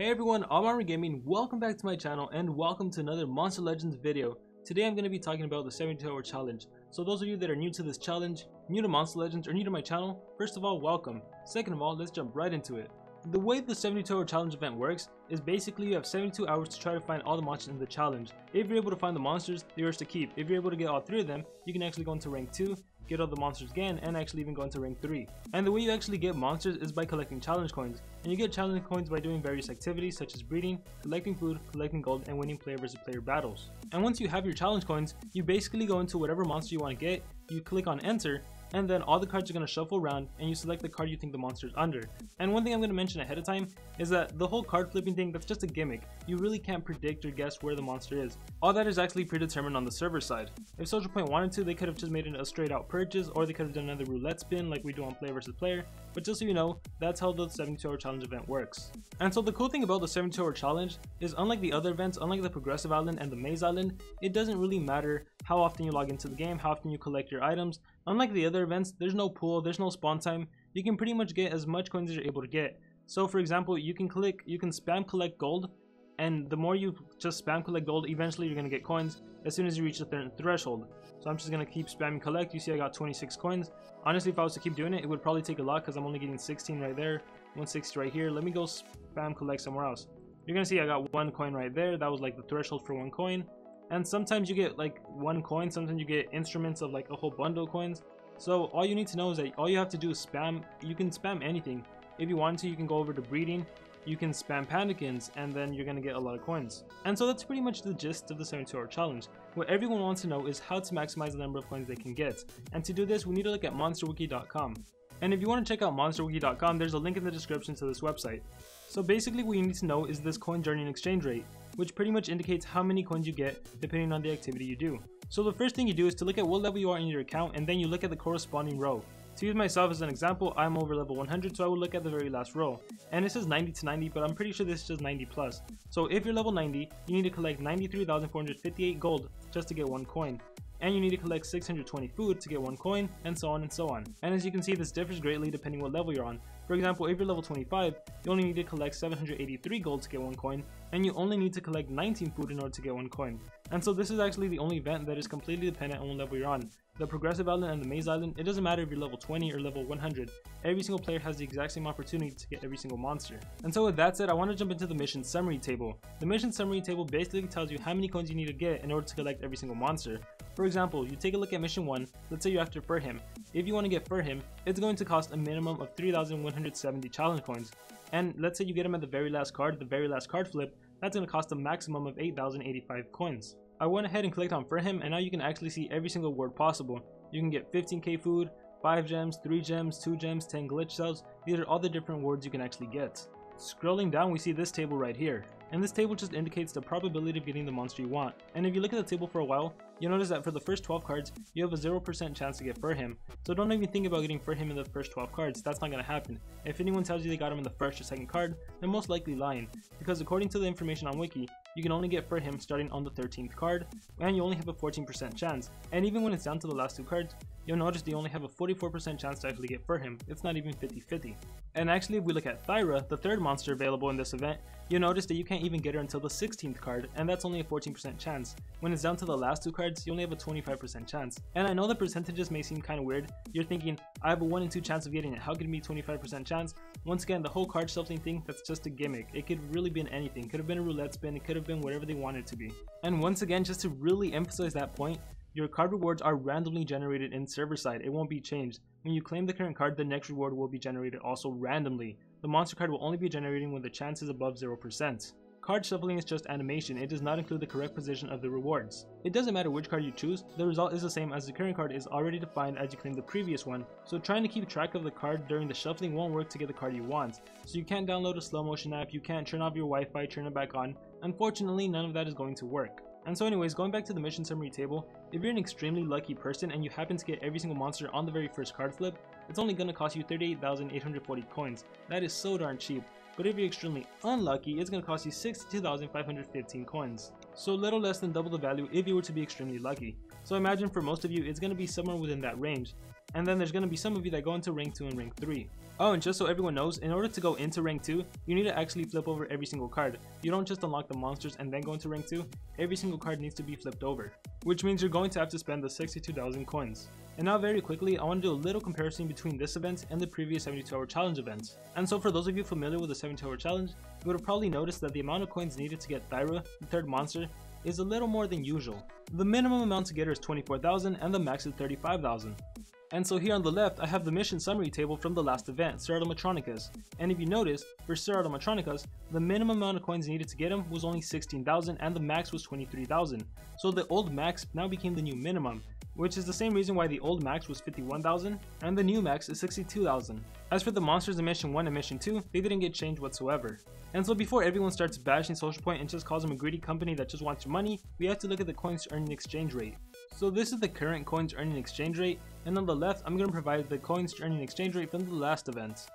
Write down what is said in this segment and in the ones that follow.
Hey everyone, I'm Ermysenigma. Welcome back to my channel and welcome to another Monster Legends video. Today I'm going to be talking about the 72-hour challenge. So those of you that are new to this challenge, new to Monster Legends or new to my channel, first of all, welcome. Second of all, let's jump right into it. The way the 72-hour challenge event works is basically you have 72 hours to try to find all the monsters in the challenge. If you're able to find the monsters, they're yours to keep. If you're able to get all 3 of them, you can actually go into rank 2, get all the monsters again, and actually even go into rank 3. And the way you actually get monsters is by collecting challenge coins. And you get challenge coins by doing various activities such as breeding, collecting food, collecting gold, and winning player versus player battles. And once you have your challenge coins, you basically go into whatever monster you want to get, you click on enter, and then all the cards are going to shuffle around and you select the card you think the monster is under. And one thing I'm going to mention ahead of time is that the whole card flipping thing, that's just a gimmick. You really can't predict or guess where the monster is. All that is actually predetermined on the server side. If Social Point wanted to, they could have just made it a straight out purchase, or they could have done another roulette spin like we do on player versus player. But just so you know, that's how the 72-hour challenge event works. And so the cool thing about the 72-hour challenge is, unlike the other events, unlike the Progressive Island and the Maze Island, it doesn't really matter how often you log into the game, how often you collect your items. Unlike the other events, there's no pool, there's no spawn time. You can pretty much get as much coins as you're able to get. So for example, you can spam collect gold, and the more you just spam collect gold, eventually you're going to get coins as soon as you reach a certain threshold. So I'm just going to keep spamming collect. You see I got 26 coins. Honestly, if I was to keep doing it, it would probably take a lot because I'm only getting 16 right there, 160 right here. Let me go spam collect somewhere else. You're going to see I got 1 coin right there. That was like the threshold for 1 coin. And sometimes you get like 1 coin, sometimes you get instruments of like a whole bundle of coins. So all you need to know is that all you have to do is spam. You can spam anything. If you want to, you can go over to breeding, you can spam panicans, and then you're going to get a lot of coins. And so that's pretty much the gist of the 72-hour challenge. What everyone wants to know is how to maximize the number of coins they can get. And to do this, we need to look at monsterwiki.com. And if you want to check out monsterwiki.com, there's a link in the description to this website. So basically what you need to know is this coin journey and exchange rate, which pretty much indicates how many coins you get depending on the activity you do. So the first thing you do is to look at what level you are in your account, and then you look at the corresponding row. To use myself as an example, I'm over level 100, so I would look at the very last row. And it says 90 to 90, but I'm pretty sure this is just 90 plus. So if you're level 90, you need to collect 93,458 gold just to get 1 coin. And you need to collect 620 food to get 1 coin, and so on and so on. And as you can see, this differs greatly depending what level you're on. For example, if you're level 25, you only need to collect 783 gold to get 1 coin, and you only need to collect 19 food in order to get 1 coin. And so this is actually the only event that is completely dependent on what level you're on. The Progressive Island and the Maze Island, it doesn't matter if you're level 20 or level 100. Every single player has the exact same opportunity to get every single monster. And so with that said, I want to jump into the mission summary table. The mission summary table basically tells you how many coins you need to get in order to collect every single monster. For example, you take a look at mission 1, let's say you're after Furhim. If you want to get Furhim, it's going to cost a minimum of 3,170 challenge coins. And let's say you get him at the very last card flip, that's going to cost a maximum of 8,085 coins. I went ahead and clicked on Furhim, and now you can actually see every single ward possible. You can get 15k food, 5 gems, 3 gems, 2 gems, 10 glitch cells. These are all the different wards you can actually get. Scrolling down, we see this table right here. And this table just indicates the probability of getting the monster you want. And if you look at the table for a while, you'll notice that for the first 12 cards, you have a 0% chance to get Furhim. So don't even think about getting Furhim in the first 12 cards, that's not going to happen. If anyone tells you they got him in the first or second card, they're most likely lying. Because according to the information on Wiki, you can only get Furhim starting on the 13th card, and you only have a 14% chance. And even when it's down to the last 2 cards, you'll notice they only have a 44% chance to actually get Furhim. It's not even 50-50. And actually, if we look at Thyra, the 3rd monster available in this event, you'll notice that you can't even get her until the 16th card, and that's only a 14% chance. When it's down to the last 2 cards, you only have a 25% chance. And I know the percentages may seem kind of weird. You're thinking, I have a 1 in 2 chance of getting it, how can it be 25% chance? Once again, the whole card shuffling thing, that's just a gimmick. It could really be anything. It could have been a roulette spin, it could have been whatever they wanted it to be. And once again, just to really emphasize that point, your card rewards are randomly generated in server side. It won't be changed. When you claim the current card, the next reward will be generated also randomly. The monster card will only be generating when the chance is above 0%. Card shuffling is just animation, it does not include the correct position of the rewards. It doesn't matter which card you choose, the result is the same as the current card is already defined as you claim the previous one, so trying to keep track of the card during the shuffling won't work to get the card you want. So you can't download a slow motion app, you can't turn off your Wi-Fi, turn it back on. Unfortunately, none of that is going to work. And so anyways, going back to the mission summary table, if you're an extremely lucky person and you happen to get every single monster on the very first card flip, it's only going to cost you 38,840 coins. That is so darn cheap. But if you're extremely unlucky, it's going to cost you 62,515 coins. So a little less than double the value if you were to be extremely lucky. So imagine for most of you, it's going to be somewhere within that range. And then there's going to be some of you that go into rank 2 and rank 3. Oh, and just so everyone knows, in order to go into rank 2, you need to actually flip over every single card. You don't just unlock the monsters and then go into rank 2, every single card needs to be flipped over, which means you're going to have to spend the 62,000 coins. And now very quickly, I want to do a little comparison between this event and the previous 72-hour challenge events. And so for those of you familiar with the 72-hour challenge, you would have probably noticed that the amount of coins needed to get Thyra, the third monster, is a little more than usual. The minimum amount to get her is 24,000 and the max is 35,000. And so here on the left, I have the mission summary table from the last event, Sherlock. And if you notice, for Sherlock, the minimum amount of coins needed to get him was only 16,000 and the max was 23,000. So the old max now became the new minimum, which is the same reason why the old max was 51,000 and the new max is 62,000. As for the monsters in Mission 1 and Mission 2, they didn't get changed whatsoever. And so before everyone starts bashing Social Point and just calls them a greedy company that just wants your money, we have to look at the coins to earning exchange rate. So this is the current coins earning exchange rate, and on the left I'm going to provide the coins earning exchange rate from the last event.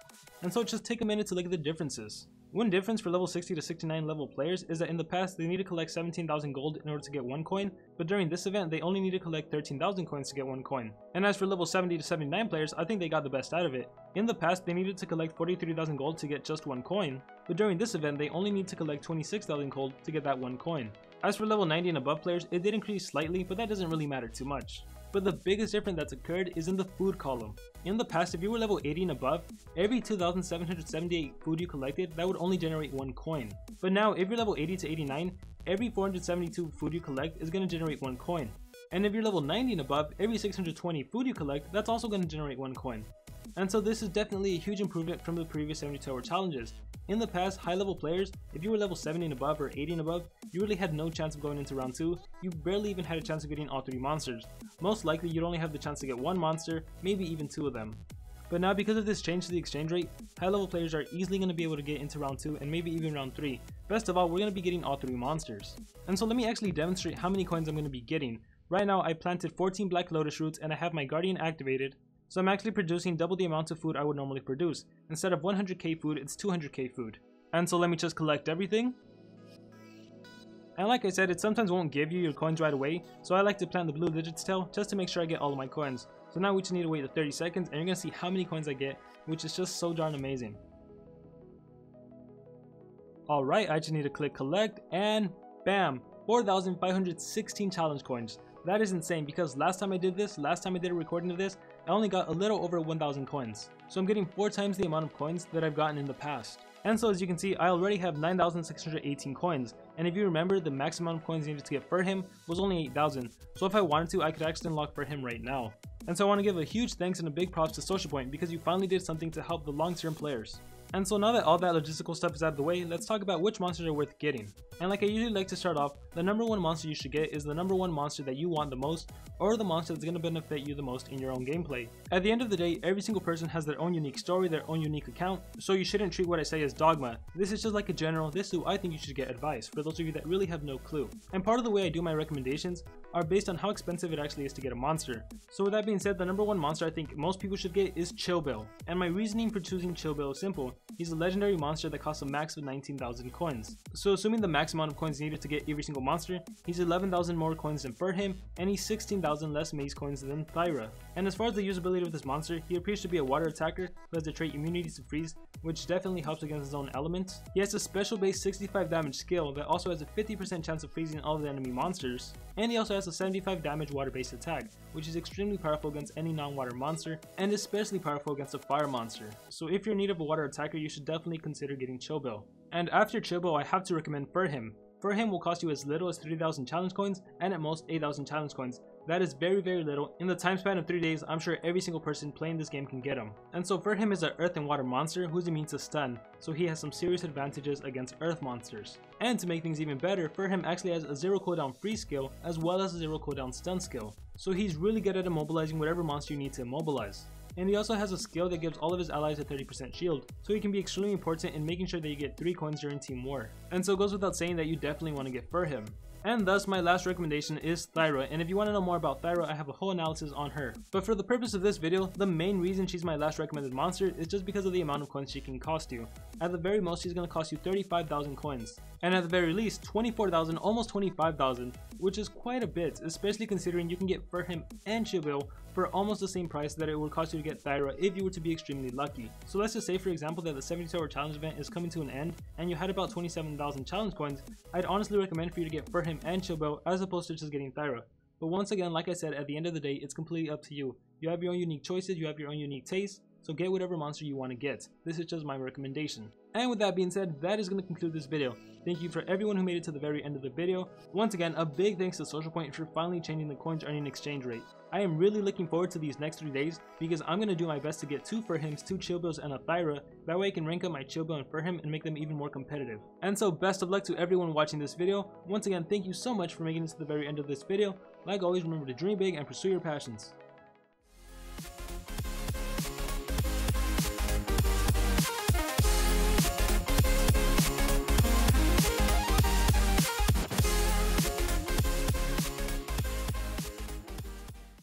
And so just take a minute to look at the differences. One difference for level 60 to 69 level players is that in the past they need to collect 17,000 gold in order to get 1 coin, but during this event they only need to collect 13,000 coins to get 1 coin. And as for level 70 to 79 players, I think they got the best out of it. In the past they needed to collect 43,000 gold to get just 1 coin, but during this event they only need to collect 26,000 gold to get that 1 coin. As for level 90 and above players, it did increase slightly, but that doesn't really matter too much. But the biggest difference that's occurred is in the food column. In the past, if you were level 80 and above, every 2,778 food you collected, that would only generate 1 coin. But now, if you're level 80 to 89, every 472 food you collect is going to generate 1 coin. And if you're level 90 and above, every 620 food you collect, that's also going to generate 1 coin. And so this is definitely a huge improvement from the previous 72-hour challenges. In the past, high level players, if you were level 70 and above or 80 and above, you really had no chance of going into round 2, you barely even had a chance of getting all 3 monsters. Most likely you'd only have the chance to get 1 monster, maybe even 2 of them. But now because of this change to the exchange rate, high level players are easily going to be able to get into round 2 and maybe even round 3. Best of all, we're going to be getting all 3 monsters. And so let me actually demonstrate how many coins I'm going to be getting. Right now I planted 14 black lotus roots and I have my guardian activated. So I'm actually producing double the amount of food I would normally produce. Instead of 100k food, it's 200k food. And so let me just collect everything. And like I said, it sometimes won't give you your coins right away, so I like to plant the blue digits tail just to make sure I get all of my coins. So now we just need to wait the 30 seconds and you're going to see how many coins I get, which is just so darn amazing. Alright, I just need to click collect and bam! 4,516 challenge coins. That is insane because last time I did a recording of this, I only got a little over 1,000 coins. So I'm getting 4 times the amount of coins that I've gotten in the past. And so as you can see, I already have 9,618 coins. And if you remember, the max amount of coins needed to get for him was only 8,000. So if I wanted to, I could actually unlock for him right now. And so I want to give a huge thanks and a big props to Social Point because you finally did something to help the long-term players. And so now that all that logistical stuff is out of the way, let's talk about which monsters are worth getting. And like I usually like to start off, the number 1 monster you should get is the number 1 monster that you want the most, or the monster that's going to benefit you the most in your own gameplay. At the end of the day, every single person has their own unique story, their own unique account, so you shouldn't treat what I say as dogma. This is just like a general, this is who I think you should get advice, for those of you that really have no clue. And part of the way I do my recommendations are based on how expensive it actually is to get a monster. So with that being said, the number 1 monster I think most people should get is Chill Bill. And my reasoning for choosing Chill Bill is simple. He's a legendary monster that costs a max of 19,000 coins. So assuming the max amount of coins needed to get every single monster, he's 11,000 more coins than Furhim, and he's 16,000 less maze coins than Thyra. And as far as the usability of this monster, he appears to be a water attacker who has the trait immunity to freeze, which definitely helps against his own elements. He has a special base 65 damage skill that also has a 50% chance of freezing all of the enemy monsters, and he also has a 75 damage water based attack, which is extremely powerful against any non-water monster, and especially powerful against a fire monster. So if you're in need of a water attacker, you should definitely consider getting Chill Bill. And after Chill Bill, I have to recommend Furhim. Furhim will cost you as little as 3,000 challenge coins and at most 8,000 challenge coins. That is very little. In the time span of 3 days, I'm sure every single person playing this game can get him. And so Furhim is an earth and water monster who's immune to stun, so he has some serious advantages against earth monsters. And to make things even better, Furhim actually has a 0 cooldown freeze skill as well as a 0 cooldown stun skill. So he's really good at immobilizing whatever monster you need to immobilize. And he also has a skill that gives all of his allies a 30% shield, so he can be extremely important in making sure that you get 3 coins during team war. And so it goes without saying that you definitely want to get Furhim. And thus my last recommendation is Thyra, and if you want to know more about Thyra, I have a whole analysis on her. But for the purpose of this video, the main reason she's my last recommended monster is just because of the amount of coins she can cost you. At the very most, she's going to cost you 35,000 coins. And at the very least, 24,000, almost 25,000, which is quite a bit, especially considering you can get Furhim and Chill Bill for almost the same price that it would cost you to get Thyra if you were to be extremely lucky. So let's just say for example that the 72 hour challenge event is coming to an end and you had about 27,000 challenge coins. I'd honestly recommend for you to get Furhim and Chillbelt as opposed to just getting Thyra. But once again, like I said, at the end of the day, it's completely up to you. You have your own unique choices, you have your own unique tastes, so get whatever monster you want to get. This is just my recommendation. And with that being said, that is going to conclude this video. Thank you for everyone who made it to the very end of the video. Once again, a big thanks to Social Point for finally changing the coins earning exchange rate. I am really looking forward to these next 3 days because I'm going to do my best to get 2 Furhims, 2 Chillbelts, and a Thyra. That way I can rank up my Chillbelt and Furhim and make them even more competitive. And so best of luck to everyone watching this video. Once again, thank you so much for making it to the very end of this video. Like always, remember to dream big and pursue your passions.